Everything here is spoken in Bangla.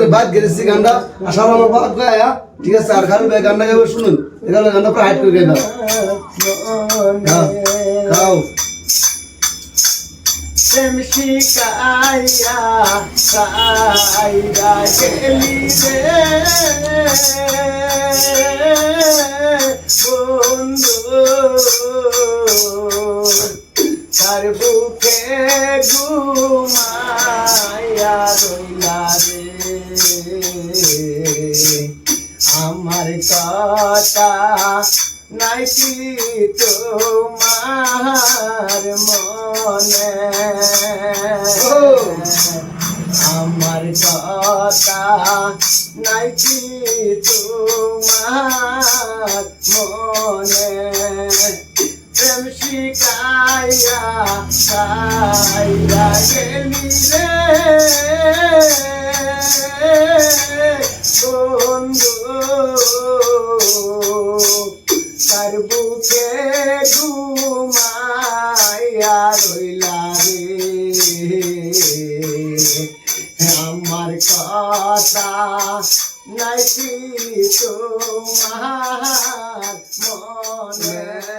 বাদ গেছি গানটা আসার আমার বাদ গায়া ঠিক আছে আর খালি গানটা গাবে শুনুন এখানে গানটা পুরো হাইট করে গাইবা খাও প্রেম শিকাইয়া সাইরা গেলি রে বন্ধু তার বুকে ঘুমাইয়া রইলা রে আমার কথা নাইকি তোমার মনে আমার কথা নাইকি তোমার মনে প্রেম শিকাইয়া সাইরা গেলি রে বন্ধু তার বুকে ঘুমাইয়া রইলা রে আমার কথা নাইকি তোমার মনে